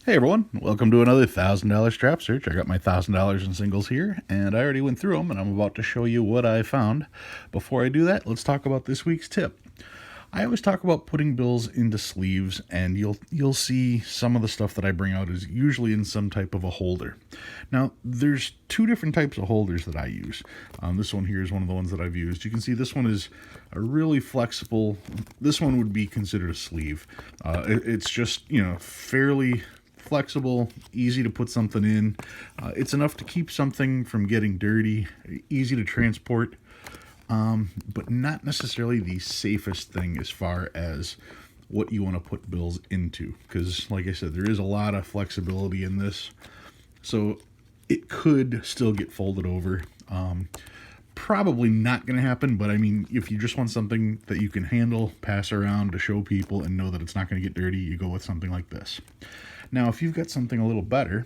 Hey everyone, welcome to another $1,000 strap search. I got my $1,000 in singles here, and I already went through them, and I'm about to show you what I found. Before I do that, let's talk about this week's tip. I always talk about putting bills into sleeves, and you'll see some of the stuff that I bring out is usually in some type of a holder. Now, there's two different types of holders that I use. This one here is one of the ones that I've used. You can see this one is a really flexible. This one would be considered a sleeve. It's just fairly flexible, easy to put something in. It's enough to keep something from getting dirty, easy to transport, but not necessarily the safest thing as far as what you want to put bills into. Because, like I said, there is a lot of flexibility in this. So it could still get folded over. Probably not going to happen, but I mean, if you just want something that you can handle, pass around to show people, and know that it's not going to get dirty, you go with something like this. Now, if you've got something a little better,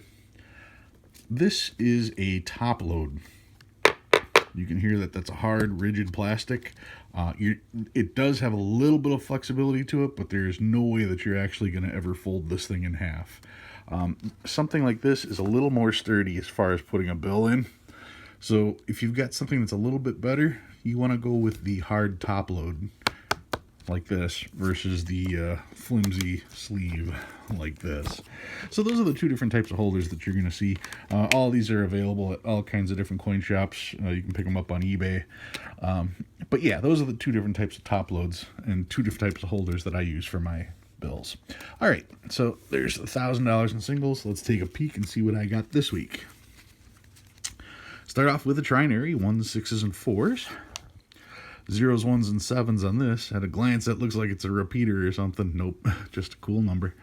this is a top load. You can hear that that's a hard, rigid plastic. It does have a little bit of flexibility to it, but there's no way that you're actually going to ever fold this thing in half. Something like this is a little more sturdy as far as putting a bill in. So if you've got something that's a little bit better, you want to go with the hard top load like this versus the flimsy sleeve like this. So those are the two different types of holders that you're going to see. All these are available at all kinds of different coin shops. You can pick them up on eBay. But yeah, those are the two different types of top loads and two different types of holders that I use for my bills. All right, so there's $1,000 in singles. Let's take a peek and see what I got this week. Start off with a trinary, 1s, 6s, and 4s. 0s, 1s, and 7s on this. At a glance, that looks like it's a repeater or something. Nope, just a cool number.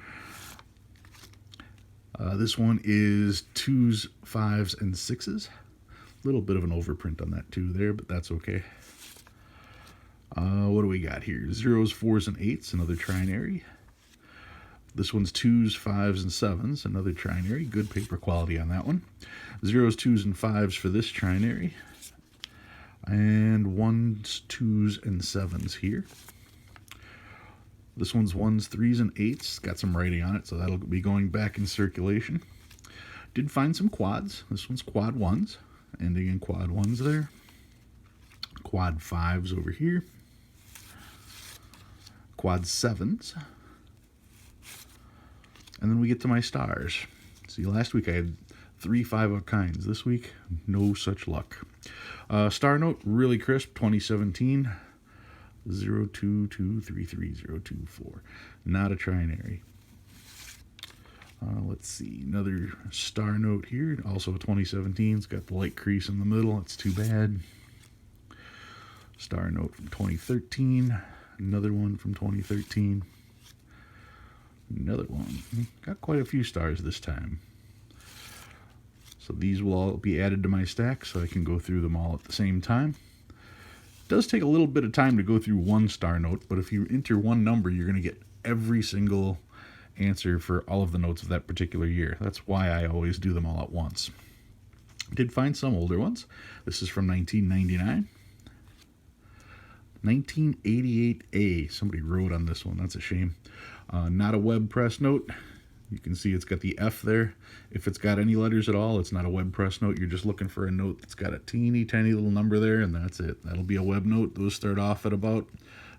This one is 2s, 5s, and 6s. A little bit of an overprint on that too there, but that's okay. What do we got here? 0s, 4s, and 8s, another trinary. This one's 2s, 5s, and 7s, another trinary. Good paper quality on that one. 0s, 2s, and 5s for this trinary. And 1s, 2s, and 7s here. This one's 1s, 3s, and 8s. Got some writing on it, so that'll be going back in circulation. Did find some quads. This one's quad 1s, ending in quad 1s there. Quad 5s over here. Quad 7s. And then we get to my stars. See, last week I had 3 5 of kinds. This week, no such luck. Star note, really crisp, 2017. 02233024. Not a trinary. Let's see, another star note here, also a 2017. It's got the light crease in the middle. It's too bad. Star note from 2013. Another one from 2013. Another one. Got quite a few stars this time. So these will all be added to my stack so I can go through them all at the same time. It does take a little bit of time to go through one star note, but if you enter one number, you're going to get every single answer for all of the notes of that particular year. That's why I always do them all at once. Did find some older ones. This is from 1999. 1988A. Somebody wrote on this one. That's a shame. Not a web press note. You can see it's got the F there. If it's got any letters at all, it's not a web press note. You're just looking for a note that's got a teeny tiny little number there, and that's it. That'll be a web note. Those start off at about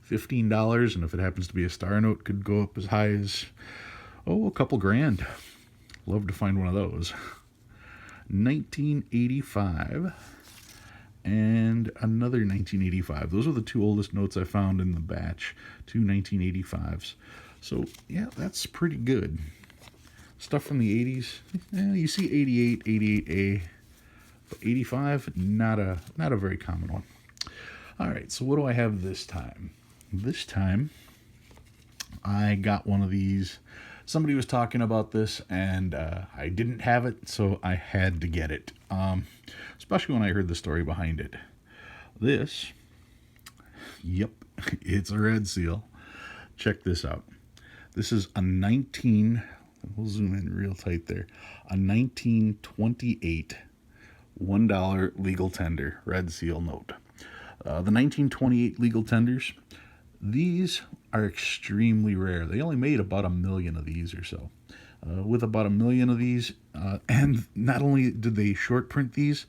$15, and if it happens to be a star note, could go up as high as, a couple grand. Love to find one of those. 1985 and another 1985. Those are the two oldest notes I found in the batch, two 1985s. So yeah, that's pretty good. Stuff from the 80s, you see 88, 88A, but 85, not a very common one. All right, so what do I have this time? This time, I got one of these. Somebody was talking about this, and I didn't have it, so I had to get it, especially when I heard the story behind it. This, yep, it's a red seal. Check this out. This is a we'll zoom in real tight there, a 1928 $1 legal tender red seal note. The 1928 legal tenders, these are extremely rare. They only made about 1 million of these or so. with about 1 million of these. And not only did they short print these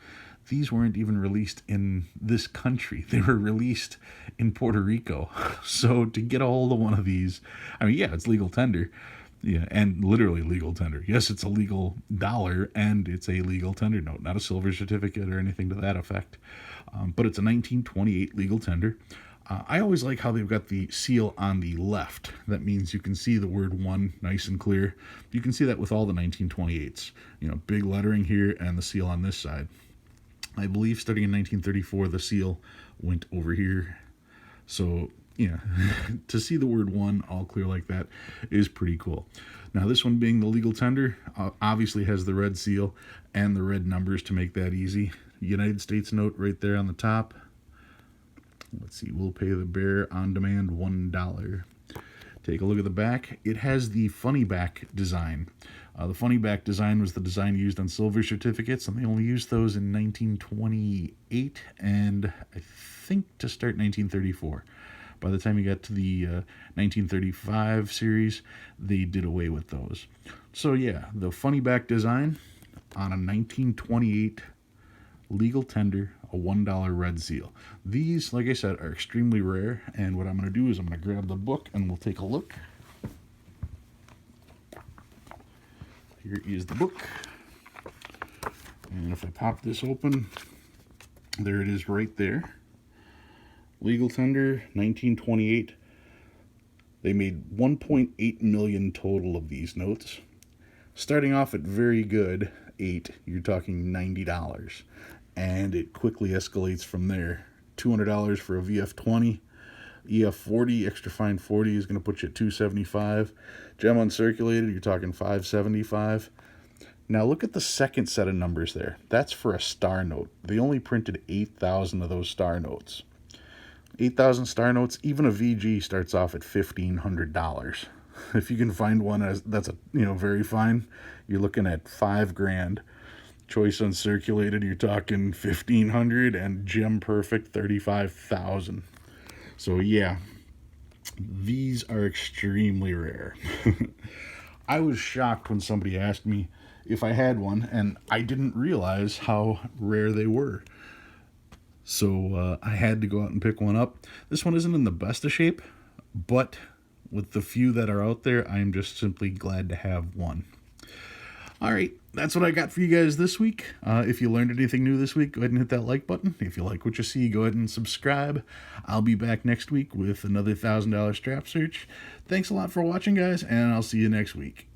weren't even released in this country. They were released in Puerto Rico. So to get a hold of one of these, I mean, yeah, it's legal tender. Yeah, and literally legal tender. Yes, it's a legal dollar and it's a legal tender note, not a silver certificate or anything to that effect. But it's a 1928 legal tender. I always like how they've got the seal on the left. That means you can see the word one nice and clear. You can see that with all the 1928s. You know, big lettering here and the seal on this side. I believe starting in 1934, the seal went over here. So, yeah, to see the word one all clear like that is pretty cool. Now, this one being the legal tender, obviously has the red seal and the red numbers to make that easy. United States note right there on the top. Let's see, we'll pay the bearer on demand $1. Take a look at the back. It has the funny back design. The funny back design was the design used on silver certificates, and they only used those in 1928 and I think to start 1934. By the time you got to the 1935 series, they did away with those. So yeah, the funny back design on a 1928 legal tender, a $1 red seal. These, like I said, are extremely rare, and what I'm going to do is I'm going to grab the book and we'll take a look. Here is the book, and if I pop this open, there it is right there. Legal tender, 1928. They made 1.8 million total of these notes. Starting off at very good 8, you're talking $90. And it quickly escalates from there. $200 for a VF20. EF40, extra fine 40 is going to put you at $275. Gem uncirculated, you're talking $575. Now look at the second set of numbers there. That's for a star note. They only printed 8,000 of those star notes. 8,000 star notes, even a VG starts off at $1,500. If you can find one that's a very fine, you're looking at $5,000. Choice uncirculated, you're talking $1,500, and gem perfect, $35,000. So yeah, these are extremely rare. I was shocked when somebody asked me if I had one, and I didn't realize how rare they were. So I had to go out and pick one up. This one isn't in the best of shape, but with the few that are out there, I am just simply glad to have one. All right, that's what I got for you guys this week. If you learned anything new this week, go ahead and hit that like button. If you like what you see, go ahead and subscribe. I'll be back next week with another $1,000 strap search. Thanks a lot for watching, guys, and I'll see you next week.